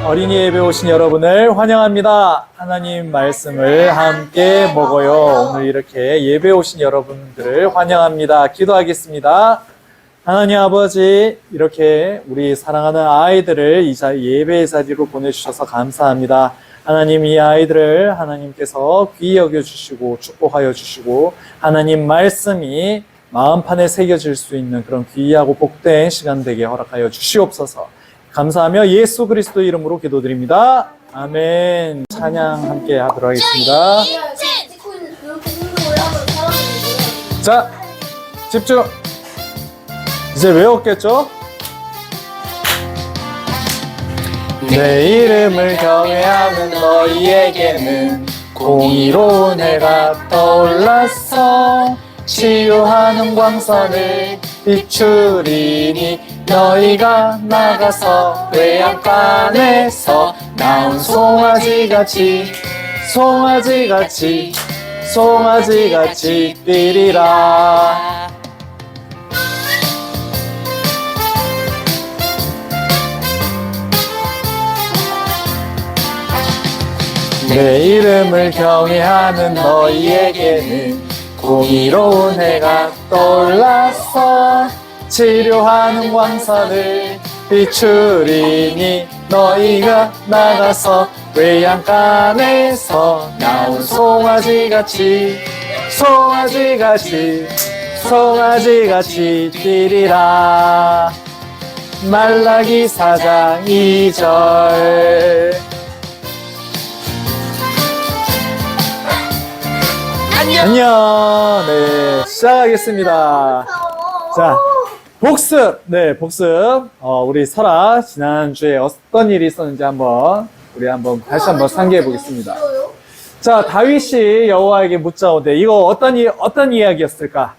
어린이 예배 오신 여러분을 환영합니다. 하나님 말씀을 함께 먹어요. 오늘 이렇게 예배 오신 여러분들을 환영합니다. 기도하겠습니다. 하나님 아버지, 이렇게 우리 사랑하는 아이들을 이 예배의 자리로 보내주셔서 감사합니다. 하나님, 이 아이들을 하나님께서 귀히 여겨주시고 축복하여 주시고 하나님 말씀이 마음판에 새겨질 수 있는 그런 귀하고 복된 시간 되게 허락하여 주시옵소서. 감사하며 예수 그리스도 이름으로 기도드립니다. 아멘. 찬양 함께 하도록 하겠습니다. 자, 집중. 이제 외웠겠죠? 내 이름을 경외하는 너희에게는 공의로운 해가 떠올랐어. 치유하는 광선을 비추리니 너희가 나가서 외양간에서 나온 송아지같이 뛰리라. 내 이름을 경외하는 너희에게는 공의로운 해가 떠올랐어. 치료하는 광선을 비추리니 너희가 나가서 외양간에서 나온 송아지같이 뛰리라. 말라기 4장 2절. 안녕. 네, 시작하겠습니다. 자, 복습. 네, 복습. 우리 설아 지난주에 어떤 일이 있었는지 우리 다시 한번 상기해 보겠습니다. 자, 다윗이 여호와에게 묻자오되, 이거 어떤 이야기였을까?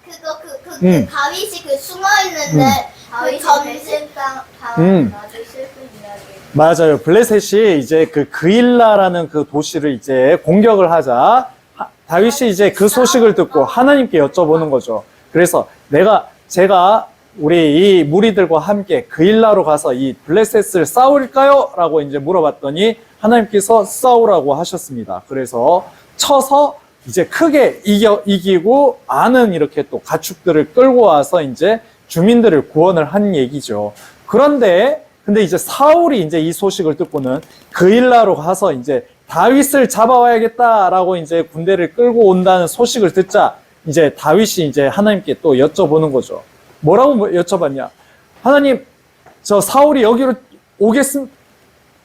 다윗이 숨어 있는데 점심당 아주 슬픈 이야기. 맞아요. 블레셋이 이제 그일라라는 그 도시를 이제 공격을 하자 다윗이 이제 그 소식을 듣고 하나님께 여쭤보는 거죠. 그래서 제가 우리 이 무리들과 함께 그일라로 가서 이 블레셋을 싸울까요? 라고 이제 물어봤더니 하나님께서 싸우라고 하셨습니다. 그래서 쳐서 이제 크게 이기고 많은 이렇게 또 가축들을 끌고 와서 이제 주민들을 구원을 한 얘기죠. 근데 이제 사울이 이제 이 소식을 듣고는 그일라로 가서 이제 다윗을 잡아와야겠다라고 이제 군대를 끌고 온다는 소식을 듣자 이제 다윗이 이제 하나님께 또 여쭤보는 거죠. 뭐라고 여쭤봤냐? 하나님, 저 사울이 여기로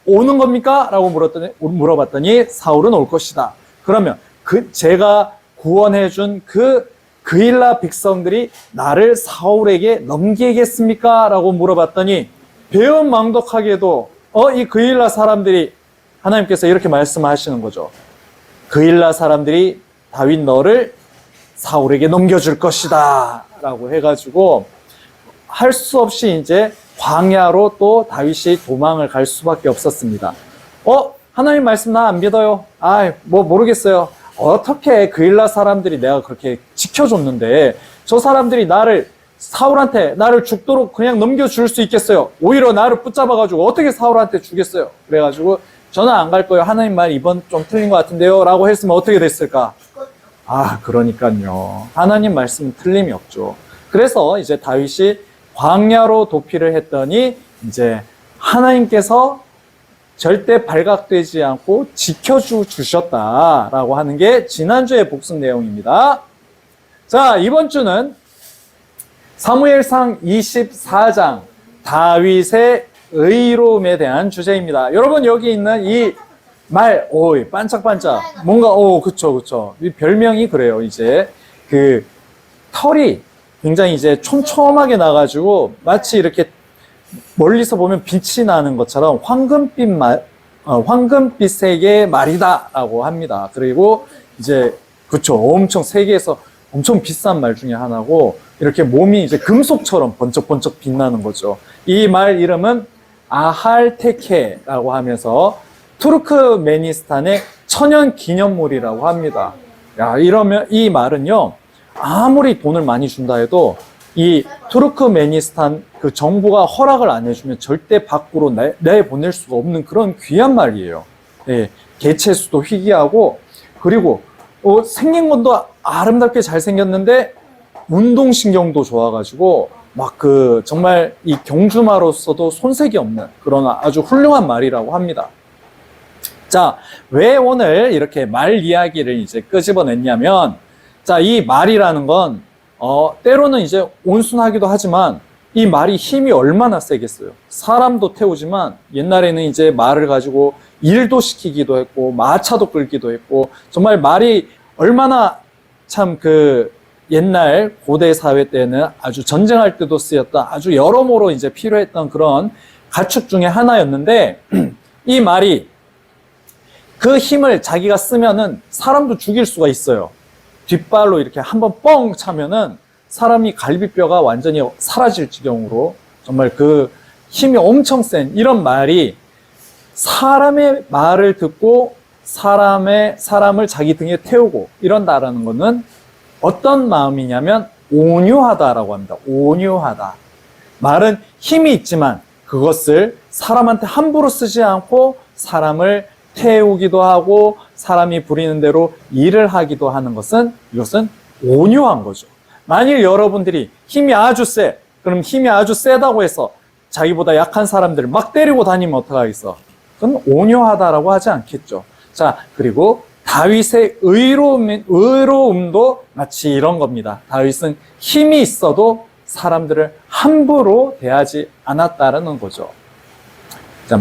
오는 겁니까? 라고 물어봤더니 사울은 올 것이다. 그러면 제가 구원해준 그일라 백성들이 나를 사울에게 넘기겠습니까? 라고 물어봤더니 배은망덕하게도 이 그일라 사람들이 하나님께서 이렇게 말씀하시는 거죠. 그일라 사람들이 다윗 너를 사울에게 넘겨줄 것이다 라고 해가지고 할 수 없이 이제 광야로 또 다윗이 도망을 갈 수밖에 없었습니다. 하나님 말씀 나 안 믿어요. 모르겠어요. 어떻게 그일라 사람들이 내가 그렇게 지켜줬는데 저 사람들이 사울한테 나를 죽도록 그냥 넘겨줄 수 있겠어요? 오히려 나를 붙잡아가지고 어떻게 사울한테 주겠어요? 그래가지고 저는 안 갈 거예요. 하나님 말 이번 좀 틀린 것 같은데요 라고 했으면 어떻게 됐을까? 그러니까요. 하나님 말씀은 틀림이 없죠. 그래서 이제 다윗이 광야로 도피를 했더니 이제 하나님께서 절대 발각되지 않고 지켜주셨다라고 하는 게 지난주의 복습 내용입니다. 자, 이번 주는 사무엘상 24장 다윗의 의로움에 대한 주제입니다. 여러분 여기 있는 이 말, 반짝반짝. 뭔가, 그쵸. 이 별명이 그래요. 이제 털이 굉장히 이제 촘촘하게 나가지고 마치 이렇게 멀리서 보면 빛이 나는 것처럼 황금빛색의 말이다라고 합니다. 그리고 이제, 엄청 세계에서 엄청 비싼 말 중에 하나고 이렇게 몸이 이제 금속처럼 번쩍번쩍 빛나는 거죠. 이 말 이름은 아할테케라고 하면서 투르크메니스탄의 천연 기념물이라고 합니다. 이러면 이 말은요, 아무리 돈을 많이 준다 해도 이 투르크메니스탄 그 정부가 허락을 안 해주면 절대 밖으로 내보낼 수가 없는 그런 귀한 말이에요. 예, 개체수도 희귀하고, 그리고 생긴 것도 아름답게 잘생겼는데 운동신경도 좋아가지고 막 정말 이 경주마로서도 손색이 없는 그런 아주 훌륭한 말이라고 합니다. 자, 왜 오늘 이렇게 말 이야기를 이제 끄집어냈냐면, 자, 이 말이라는 건 때로는 이제 온순하기도 하지만 이 말이 힘이 얼마나 세겠어요. 사람도 태우지만 옛날에는 이제 말을 가지고 일도 시키기도 했고 마차도 끌기도 했고, 정말 말이 얼마나 참 옛날 고대 사회 때는 아주 전쟁할 때도 쓰였던 아주 여러모로 이제 필요했던 그런 가축 중에 하나였는데, 이 말이 그 힘을 자기가 쓰면은 사람도 죽일 수가 있어요. 뒷발로 이렇게 한번 뻥 차면은 사람이 갈비뼈가 완전히 사라질 지경으로 정말 그 힘이 엄청 센 이런 말이, 사람의 말을 듣고 사람을 자기 등에 태우고 이런다라는 것은 어떤 마음이냐면 온유하다라고 합니다. 온유하다. 말은 힘이 있지만 그것을 사람한테 함부로 쓰지 않고 사람을 태우기도 하고 사람이 부리는 대로 일을 하기도 하는 것은, 이것은 온유한 거죠. 만일 여러분들이 힘이 아주 세, 그럼 힘이 아주 세다고 해서 자기보다 약한 사람들을 막 때리고 다니면 어떡하겠어? 그건 온유하다라고 하지 않겠죠. 자, 그리고 다윗의 의로움도 마치 이런 겁니다. 다윗은 힘이 있어도 사람들을 함부로 대하지 않았다라는 거죠. 자,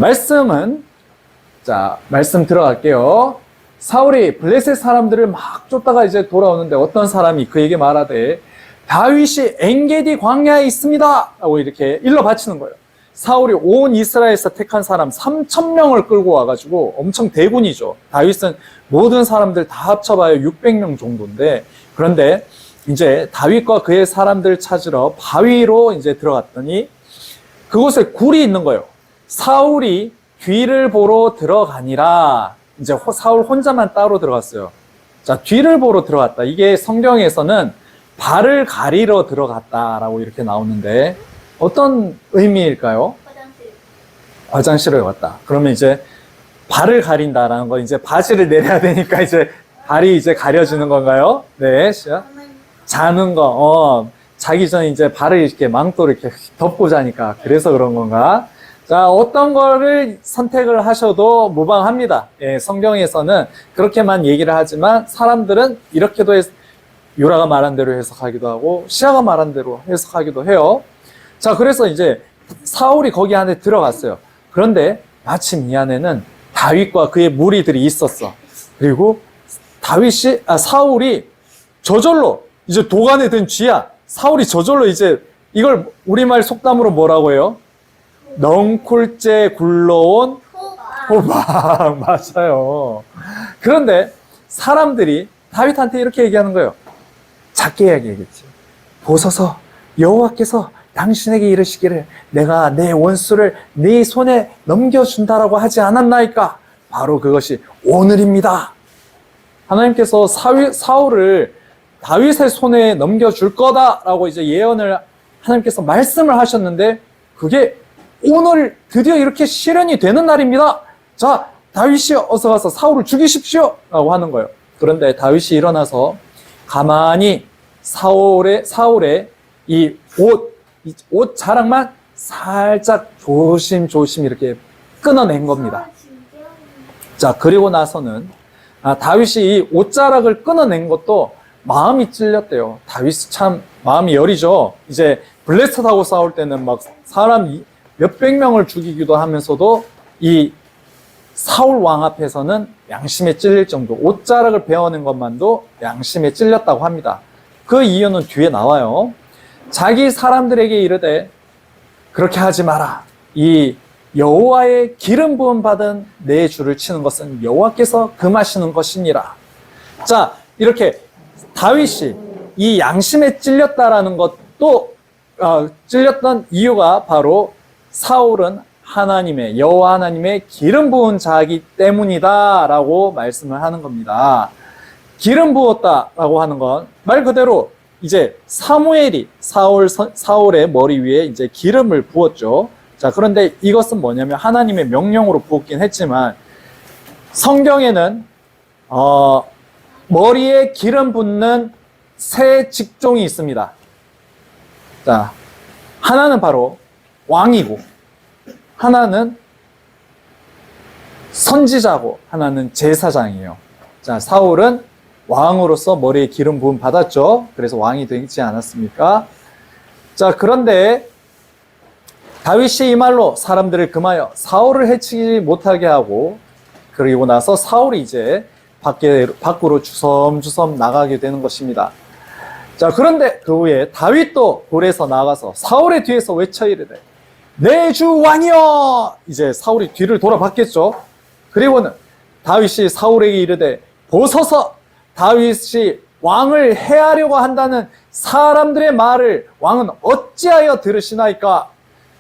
말씀 들어갈게요. 사울이 블레셋 사람들을 막 쫓다가 이제 돌아오는데 어떤 사람이 그에게 말하되 다윗이 엔게디 광야에 있습니다 라고 이렇게 일러 바치는 거예요. 사울이 온 이스라엘에서 택한 사람 3,000명을 끌고 와가지고 엄청 대군이죠. 다윗은 모든 사람들 다 합쳐봐야 600명 정도인데, 그런데 이제 다윗과 그의 사람들 찾으러 바위로 이제 들어갔더니 그곳에 굴이 있는 거예요. 사울이 뒤를 보러 들어가니라. 이제 사울 혼자만 따로 들어갔어요. 자, 뒤를 보러 들어갔다. 이게 성경에서는 발을 가리러 들어갔다라고 이렇게 나오는데 어떤 의미일까요? 화장실을 갔다. 그러면 이제 발을 가린다라는 건 이제 바지를 내려야 되니까 이제 발이 이제 가려지는 건가요? 네, 자는 거. 자기 전에 이제 발을 이렇게 망토를 이렇게 덮고 자니까 그래서 그런 건가? 자, 어떤 거를 선택을 하셔도 무방합니다. 예, 성경에서는 그렇게만 얘기를 하지만 사람들은 이렇게도 요라가 말한 대로 해석하기도 하고 시아가 말한 대로 해석하기도 해요. 자, 그래서 이제 사울이 거기 안에 들어갔어요. 그런데 마침 이 안에는 다윗과 그의 무리들이 있었어. 그리고 사울이 저절로 이제 도간에 든 쥐야. 사울이 저절로 이제 이걸 우리말 속담으로 뭐라고 해요? 넝쿨째 굴러온 호박. 맞아요. 그런데 사람들이 다윗한테 이렇게 얘기하는 거예요. 작게 얘기했지. 보소서, 여호와께서 당신에게 이르시기를 내가 내 원수를 네 손에 넘겨준다라고 하지 않았나이까? 바로 그것이 오늘입니다. 하나님께서 사울을 다윗의 손에 넘겨줄 거다라고 이제 예언을 하나님께서 말씀을 하셨는데 그게 오늘 드디어 이렇게 실현이 되는 날입니다. 자, 다윗이 어서 가서 사울을 죽이십시오 라고 하는 거예요. 그런데 다윗이 일어나서 가만히 사울의 이 옷 자락만 살짝 조심조심 이렇게 끊어낸 겁니다. 자, 그리고 나서는 다윗이 이 옷자락을 끊어낸 것도 마음이 찔렸대요. 다윗이 참 마음이 여리죠. 이제 블레셋하고 싸울 때는 막 사람 몇백 명을 죽이기도 하면서도 이 사울 왕 앞에서는 양심에 찔릴 정도, 옷자락을 베어낸 것만도 양심에 찔렸다고 합니다. 그 이유는 뒤에 나와요. 자기 사람들에게 이르되 그렇게 하지 마라. 이 여호와의 기름 부음 받은 내 주를 치는 것은 여호와께서 금하시는 것이니라. 자, 이렇게 다윗이 이 양심에 찔렸다라는 것도 찔렸던 이유가 바로 사울은 하나님의 여호와 하나님의 기름 부은 자이기 때문이다라고 말씀을 하는 겁니다. 기름 부었다라고 하는 건 말 그대로 이제 사무엘이 사울의 머리 위에 이제 기름을 부었죠. 자, 그런데 이것은 뭐냐면 하나님의 명령으로 부었긴 했지만 성경에는 머리에 기름 붓는 세 직종이 있습니다. 자, 하나는 바로 왕이고, 하나는 선지자고, 하나는 제사장이에요. 자, 사울은 왕으로서 머리에 기름 부음 받았죠. 그래서 왕이 되지 않았습니까? 자, 그런데 다윗이 이 말로 사람들을 금하여 사울을 해치지 못하게 하고, 그리고 나서 사울이 이제 밖으로 주섬주섬 나가게 되는 것입니다. 자, 그런데 그 후에 다윗도 굴에서 나가서 사울의 뒤에서 외쳐 이르되 내 주 왕이여! 이제 사울이 뒤를 돌아봤겠죠. 그리고는 다윗이 사울에게 이르되 보소서, 다윗이 왕을 해하려고 한다는 사람들의 말을 왕은 어찌하여 들으시나이까?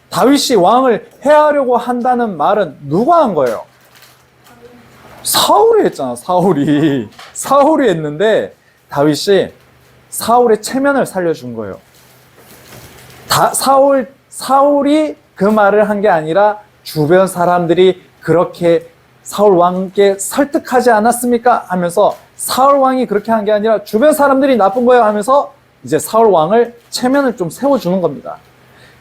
다윗이 왕을 해하려고 한다는 말은 누가 한 거예요? 사울이 했잖아. 사울이 했는데 다윗이 사울의 체면을 살려준 거예요. 사울이 그 말을 한 게 아니라 주변 사람들이 그렇게 사울 왕께 설득하지 않았습니까? 하면서 사울 왕이 그렇게 한 게 아니라 주변 사람들이 나쁜 거예요 하면서 이제 사울 왕을 체면을 좀 세워주는 겁니다.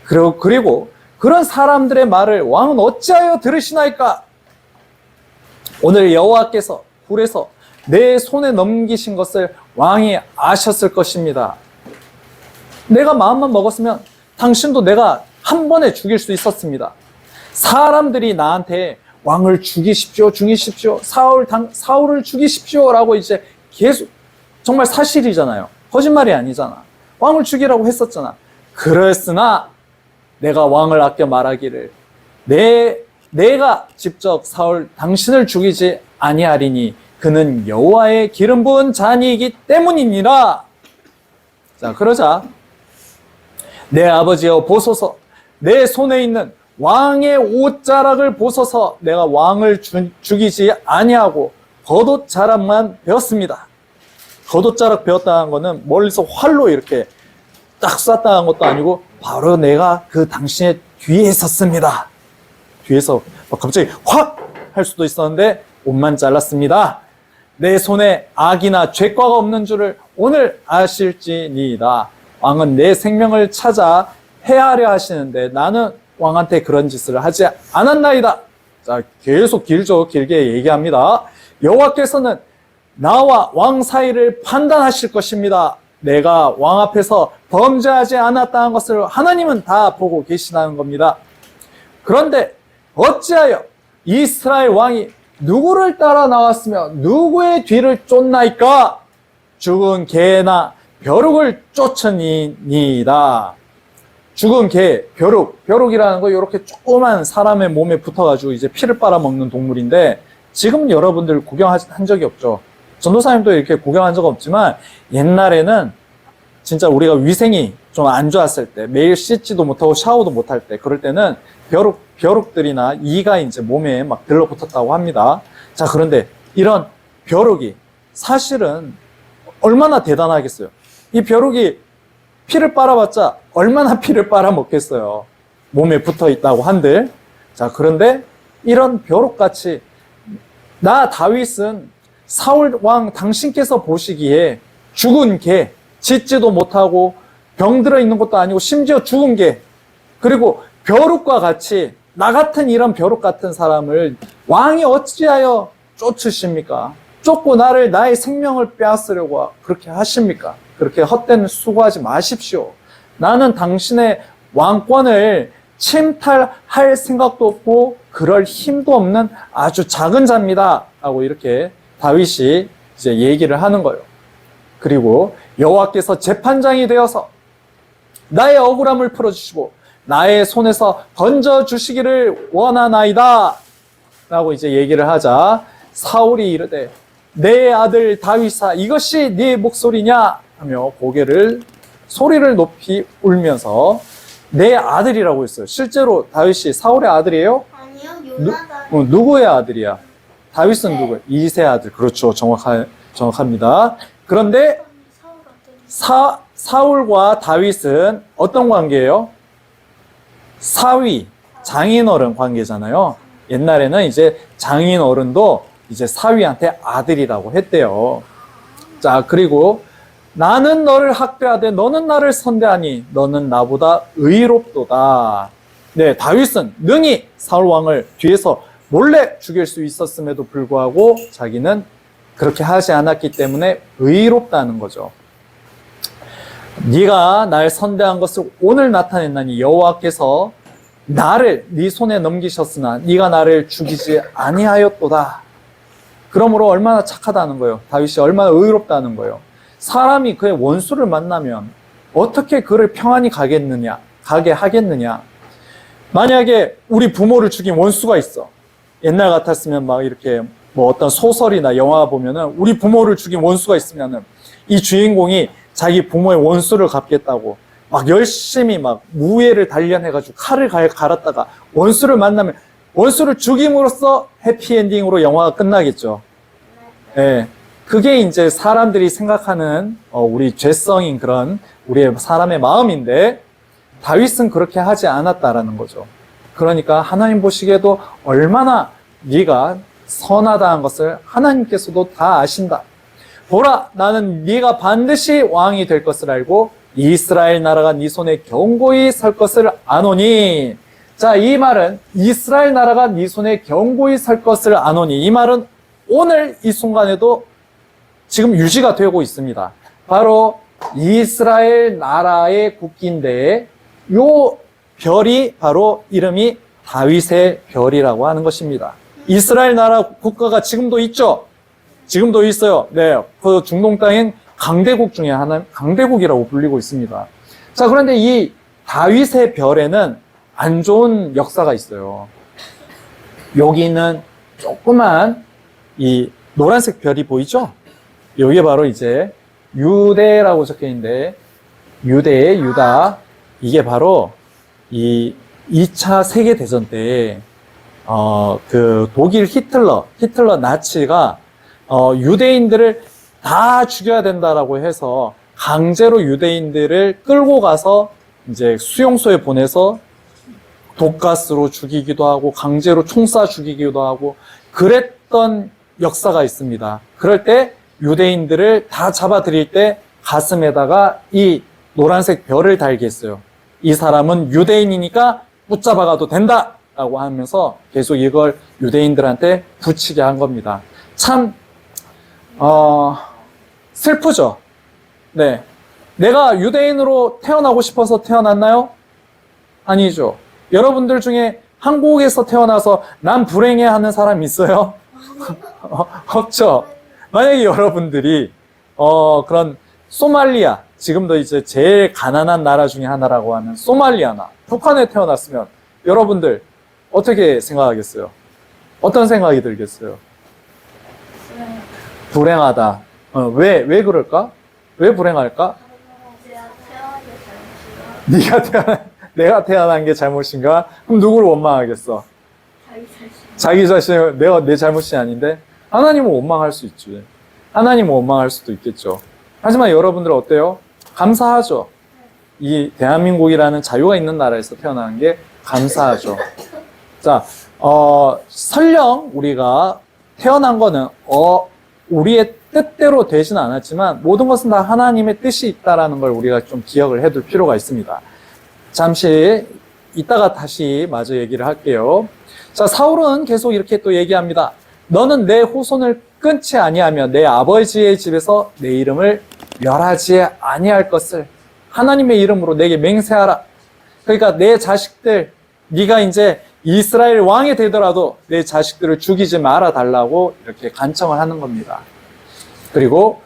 그리고 그런 사람들의 말을 왕은 어찌하여 들으시나이까? 오늘 여호와께서 굴에서 내 손에 넘기신 것을 왕이 아셨을 것입니다. 내가 마음만 먹었으면 당신도 내가 한 번에 죽일 수 있었습니다. 사람들이 나한테 왕을 죽이십시오, 사울을 죽이십시오라고 이제 계속, 정말 사실이잖아요. 거짓말이 아니잖아. 왕을 죽이라고 했었잖아. 그랬으나 내가 왕을 아껴 말하기를 내가 직접 사울 당신을 죽이지 아니하리니 그는 여호와의 기름 부은 자니이기 때문이니라. 자, 그러자 내 아버지여 보소서, 내 손에 있는 왕의 옷자락을 보소서. 내가 왕을 죽이지 아니하고 겉옷자락만 베었습니다. 겉옷자락 베었다는 것은 멀리서 활로 이렇게 딱 쐈다는 것도 아니고 바로 내가 그 당신의 뒤에 있었습니다. 뒤에서 갑자기 확 할 수도 있었는데 옷만 잘랐습니다. 내 손에 악이나 죄과가 없는 줄을 오늘 아실지니이다. 왕은 내 생명을 찾아 해하려 하시는데 나는 왕한테 그런 짓을 하지 않았나이다. 자, 계속 길게 얘기합니다. 여호와께서는 나와 왕 사이를 판단하실 것입니다. 내가 왕 앞에서 범죄하지 않았다는 것을 하나님은 다 보고 계시다는 겁니다. 그런데 어찌하여 이스라엘 왕이 누구를 따라 나왔으며 누구의 뒤를 쫓나이까? 죽은 개나 벼룩을 쫓으니이다. 죽은 개, 벼룩이라는 거 이렇게 조그만 사람의 몸에 붙어가지고 이제 피를 빨아먹는 동물인데 지금 여러분들 구경한 적이 없죠. 전도사님도 이렇게 구경한 적 없지만 옛날에는 진짜 우리가 위생이 좀 안 좋았을 때, 매일 씻지도 못하고 샤워도 못할 때, 그럴 때는 벼룩들이나 이가 이제 몸에 막 들러붙었다고 합니다. 자, 그런데 이런 벼룩이 사실은 얼마나 대단하겠어요. 이 벼룩이 피를 빨아봤자 얼마나 피를 빨아먹겠어요. 몸에 붙어 있다고 한들. 자, 그런데 이런 벼룩같이 나 다윗은 사울 왕 당신께서 보시기에 죽은 개, 짖지도 못하고 병들어 있는 것도 아니고 심지어 죽은 개, 그리고 벼룩과 같이 나 같은 이런 벼룩 같은 사람을 왕이 어찌하여 쫓으십니까? 쫓고 나의 생명을 빼앗으려고 그렇게 하십니까? 그렇게 헛된 수고하지 마십시오. 나는 당신의 왕권을 침탈할 생각도 없고 그럴 힘도 없는 아주 작은 자입니다. 하고 이렇게 다윗이 이제 얘기를 하는 거예요. 그리고 여호와께서 재판장이 되어서 나의 억울함을 풀어주시고 나의 손에서 건져주시기를 원하나이다. 라고 이제 얘기를 하자 사울이 이르되 내 아들 다윗아 이것이 네 목소리냐 하며 소리를 높이 울면서 내 아들이라고 했어요. 실제로 다윗이 사울의 아들이에요? 아니요, 요나단. 누구의 아들이야? 다윗은 누구예요? 이세 아들. 그렇죠. 정확합니다. 그런데 사울과 다윗은 어떤 관계예요? 사위, 장인어른 관계잖아요. 옛날에는 이제 장인어른도 이제 사위한테 아들이라고 했대요. 자, 그리고 나는 너를 학대하되 너는 나를 선대하니 너는 나보다 의롭도다. 네, 다윗은 능히 사울 왕을 뒤에서 몰래 죽일 수 있었음에도 불구하고 자기는 그렇게 하지 않았기 때문에 의롭다는 거죠. 네가 날 선대한 것을 오늘 나타냈나니 여호와께서 나를 네 손에 넘기셨으나 네가 나를 죽이지 아니하였도다. 그러므로 얼마나 착하다는 거예요. 다윗이 얼마나 의롭다는 거예요. 사람이 그의 원수를 만나면 어떻게 그를 평안히 가게 하겠느냐. 만약에 우리 부모를 죽인 원수가 있어. 옛날 같았으면 막 이렇게 뭐 어떤 소설이나 영화 보면은 우리 부모를 죽인 원수가 있으면은 이 주인공이 자기 부모의 원수를 갚겠다고 막 열심히 막 무예를 단련해가지고 칼을 갈았다가 원수를 만나면 원수를 죽임으로써 해피엔딩으로 영화가 끝나겠죠. 예. 그게 이제 사람들이 생각하는 우리 죄성인 그런 우리의 사람의 마음인데 다윗은 그렇게 하지 않았다라는 거죠. 그러니까 하나님 보시기에도 얼마나 네가 선하다는 것을 하나님께서도 다 아신다. 보라, 나는 네가 반드시 왕이 될 것을 알고 이스라엘 나라가 네 손에 견고히 설 것을 아노니. 자, 이 말은 이스라엘 나라가 네 손에 견고히 설 것을 아노니. 이 말은 오늘 이 순간에도 지금 유지가 되고 있습니다. 바로 이스라엘 나라의 국기인데 요 별이 바로 이름이 다윗의 별이라고 하는 것입니다. 이스라엘 나라 국가가 지금도 있죠? 지금도 있어요. 네, 그 중동 땅인 강대국 중에 하나, 강대국이라고 불리고 있습니다. 자, 그런데 이 다윗의 별에는 안 좋은 역사가 있어요. 여기 있는 조그만 이 노란색 별이 보이죠? 여기에 바로 이제 유대라고 적혀 있는데, 유대의 유다. 이게 바로 이 2차 세계대전 때, 그 독일 히틀러 나치가 유대인들을 다 죽여야 된다라고 해서 강제로 유대인들을 끌고 가서 이제 수용소에 보내서 독가스로 죽이기도 하고 강제로 총 쏴 죽이기도 하고 그랬던 역사가 있습니다. 그럴 때 유대인들을 다 잡아들일 때 가슴에다가 이 노란색 별을 달게 했어요. 이 사람은 유대인이니까 붙잡아가도 된다! 라고 하면서 계속 이걸 유대인들한테 붙이게 한 겁니다. 참 슬프죠. 네, 내가 유대인으로 태어나고 싶어서 태어났나요? 아니죠. 여러분들 중에 한국에서 태어나서 난 불행해 하는 사람 있어요? 없죠. 만약에 여러분들이 그런 소말리아, 지금도 이제 제일 가난한 나라 중에 하나라고 하는 소말리아나 북한에 태어났으면 여러분들 어떻게 생각하겠어요? 어떤 생각이 들겠어요? 불행하다. 왜 그럴까? 왜 불행할까? 내가 태어난 게 잘못인가? 그럼 누구를 원망하겠어? 자기 자신을 내 잘못이 아닌데? 하나님은 원망할 수 있지. 하나님은 원망할 수도 있겠죠. 하지만 여러분들은 어때요? 감사하죠. 이 대한민국이라는 자유가 있는 나라에서 태어난 게 감사하죠. 자, 설령 우리가 태어난 거는 우리의 뜻대로 되지는 않았지만 모든 것은 다 하나님의 뜻이 있다라는 걸 우리가 좀 기억을 해둘 필요가 있습니다. 잠시 이따가 다시 마저 얘기를 할게요. 자, 사울은 계속 이렇게 또 얘기합니다. 너는 내 후손을 끊지 아니하며 내 아버지의 집에서 내 이름을 멸하지 아니할 것을 하나님의 이름으로 내게 맹세하라. 그러니까 내 자식들, 네가 이제 이스라엘 왕이 되더라도 내 자식들을 죽이지 말아 달라고 이렇게 간청을 하는 겁니다. 그리고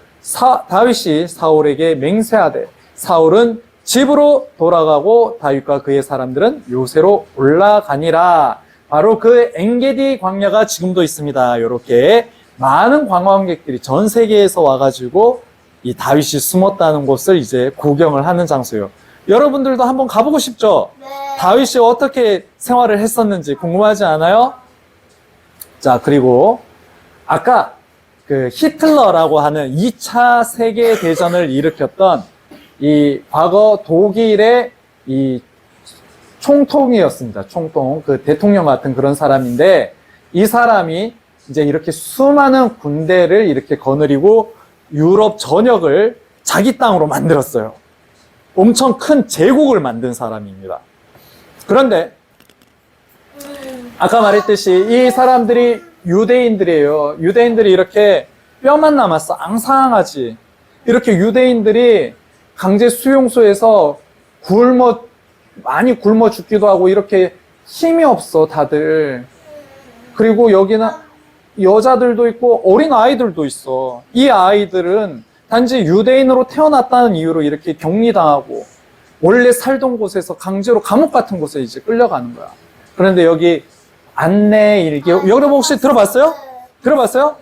다윗이 사울에게 맹세하되 사울은 집으로 돌아가고 다윗과 그의 사람들은 요새로 올라가니라. 바로 그 엔게디 광야가 지금도 있습니다. 이렇게 많은 관광객들이 전 세계에서 와가지고 이 다윗이 숨었다는 곳을 이제 구경을 하는 장소예요. 여러분들도 한번 가보고 싶죠? 네. 다윗이 어떻게 생활을 했었는지 궁금하지 않아요? 자, 그리고 아까 그 히틀러라고 하는 2차 세계대전을 일으켰던 이 과거 독일의 이 총통이었습니다. 총통, 그 대통령 같은 그런 사람인데, 이 사람이 이제 이렇게 수많은 군대를 이렇게 거느리고 유럽 전역을 자기 땅으로 만들었어요. 엄청 큰 제국을 만든 사람입니다. 그런데 아까 말했듯이 이 사람들이 유대인들이에요. 유대인들이 이렇게 뼈만 남았어. 앙상하지. 이렇게 유대인들이 강제 수용소에서 많이 굶어 죽기도 하고 이렇게 힘이 없어, 다들. 그리고 여기는 여자들도 있고 어린 아이들도 있어. 이 아이들은 단지 유대인으로 태어났다는 이유로 이렇게 격리당하고 원래 살던 곳에서 강제로 감옥 같은 곳에 이제 끌려가는 거야. 그런데 여기 안내 일기, 여러분 혹시 들어봤어요? 들어봤어요?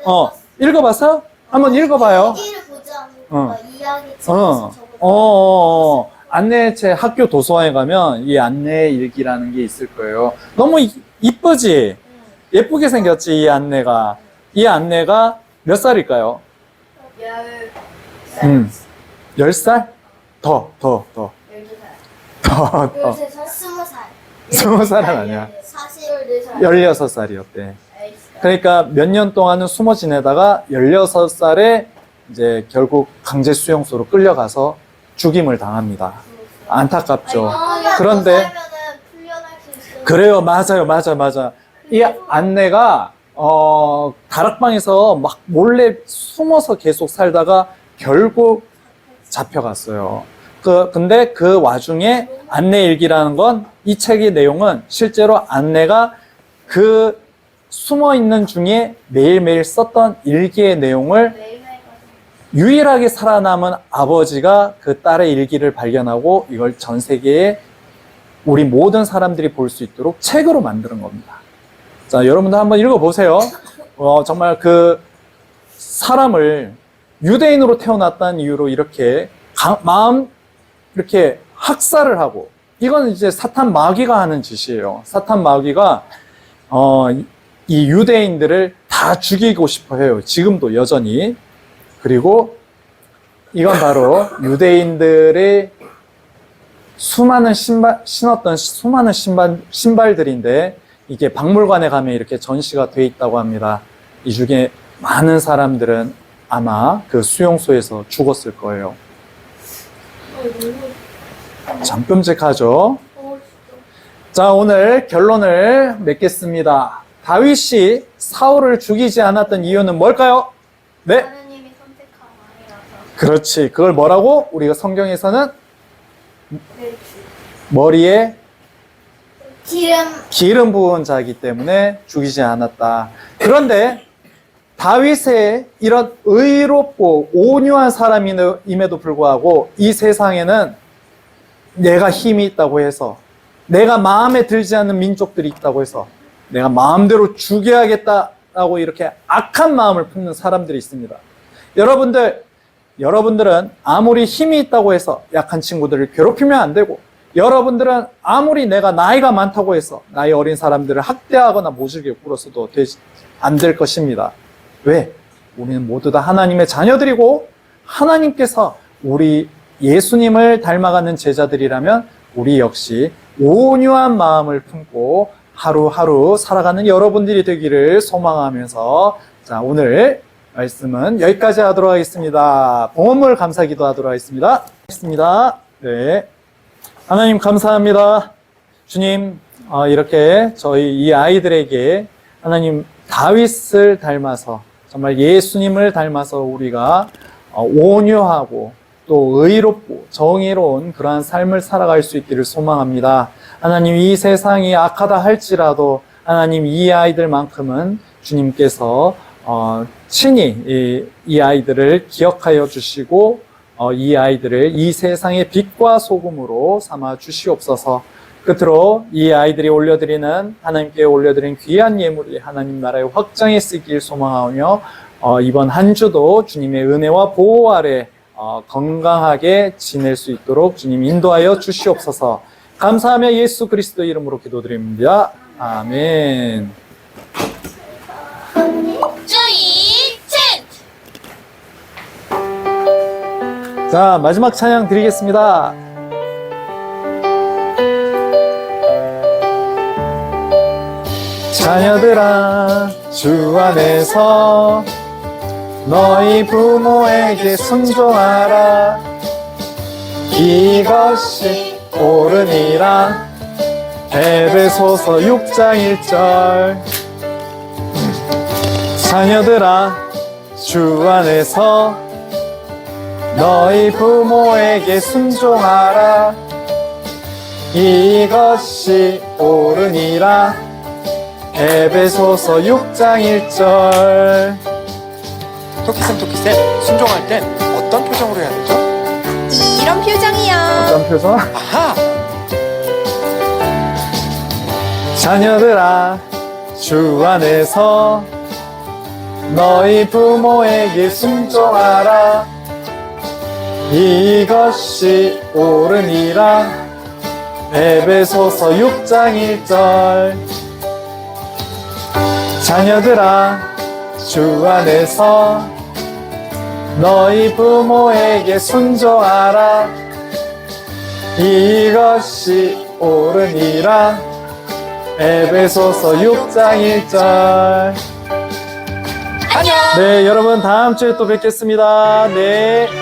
읽어봤어요? 한번 읽어봐요. 얘기를 보지 않고 어. 이야기 책에서 안내체 학교 도서관에 가면 이 안내 일기라는 게 있을 거예요. 너무 이쁘지? 예쁘게 생겼지, 이 안내가. 이 안내가 몇 살일까요? 10살? 더. 12살. 더. 20살. 20살은 아니야. 44살. 16살이었대. 그러니까 몇 년 동안은 숨어 지내다가 16살에 이제 결국 강제 수용소로 끌려가서 죽임을 당합니다. 안타깝죠. 그런데 그래요. 맞아. 이 안내가 다락방에서 막 몰래 숨어서 계속 살다가 결국 잡혀갔어요. 근데 그 와중에 안내 일기라는 건 이 책의 내용은 실제로 안내가 그 숨어 있는 중에 매일매일 썼던 일기의 내용을 유일하게 살아남은 아버지가 그 딸의 일기를 발견하고 이걸 전 세계에 우리 모든 사람들이 볼 수 있도록 책으로 만드는 겁니다. 자, 여러분들 한번 읽어보세요. 정말 그 사람을 유대인으로 태어났다는 이유로 이렇게 이렇게 학살을 하고, 이건 이제 사탄 마귀가 하는 짓이에요. 사탄 마귀가 이 유대인들을 다 죽이고 싶어 해요. 지금도 여전히. 그리고 이건 바로 유대인들의 신었던 수많은 신발들인데, 이게 박물관에 가면 이렇게 전시가 돼 있다고 합니다. 이 중에 많은 사람들은 아마 그 수용소에서 죽었을 거예요. 참 끔찍하죠? 자, 오늘 결론을 맺겠습니다. 다윗이 사울을 죽이지 않았던 이유는 뭘까요? 네? 하나님이 선택한 왕이라서. 그렇지. 그걸 뭐라고? 우리가 성경에서는 머리에 기름 부은 자이기 때문에 죽이지 않았다. 그런데 다윗의 이런 의롭고 온유한 사람임에도 불구하고 이 세상에는 내가 힘이 있다고 해서, 내가 마음에 들지 않는 민족들이 있다고 해서 내가 마음대로 죽여야겠다라고 이렇게 악한 마음을 품는 사람들이 있습니다. 여러분들은 아무리 힘이 있다고 해서 약한 친구들을 괴롭히면 안 되고, 여러분들은 아무리 내가 나이가 많다고 해서 나이 어린 사람들을 학대하거나 모질게 굴어서도 안 될 것입니다. 왜? 우리는 모두 다 하나님의 자녀들이고, 하나님께서 우리 예수님을 닮아가는 제자들이라면 우리 역시 온유한 마음을 품고 하루하루 살아가는 여러분들이 되기를 소망하면서, 자, 오늘 말씀은 여기까지 하도록 하겠습니다. 봉헌물 감사기도 하도록 하겠습니다. 네. 하나님 감사합니다. 주님, 이렇게 저희 이 아이들에게 하나님 다윗을 닮아서, 정말 예수님을 닮아서 우리가 온유하고 또 의롭고 정의로운 그러한 삶을 살아갈 수 있기를 소망합니다. 하나님, 이 세상이 악하다 할지라도 하나님 이 아이들만큼은 주님께서 친히 이 아이들을 기억하여 주시고 이 아이들을 이 세상의 빛과 소금으로 삼아 주시옵소서. 끝으로 이 아이들이 하나님께 올려드린 귀한 예물이 하나님 나라의 확장에 쓰길 소망하며 이번 한 주도 주님의 은혜와 보호 아래 건강하게 지낼 수 있도록 주님 인도하여 주시옵소서. 감사하며 예수 그리스도 이름으로 기도드립니다. 아멘. 조이 첸. 자, 마지막 찬양 드리겠습니다. 자녀들아, 주 안에서 너희 부모에게 순종하라. 이것이 옳으니라. 에베소서 6장 1절. 자녀들아, 주 안에서 너희 부모에게 순종하라. 이것이 옳으니라. 에베소서 6장 1절. 토끼쌤, 순종할 땐 어떤 표정으로 해야 되죠? 이런 표정이요. 어떤 표정? 아하! 자녀들아, 주 안에서 너희 부모에게 순종하라. 이것이 옳으니라. 에베소서 6장 1절. 자녀들아, 주 안에서 너희 부모에게 순종하라. 이것이 옳으니라. 에베소서 6장 1절. 안녕! 네, 여러분 다음 주에 또 뵙겠습니다. 네.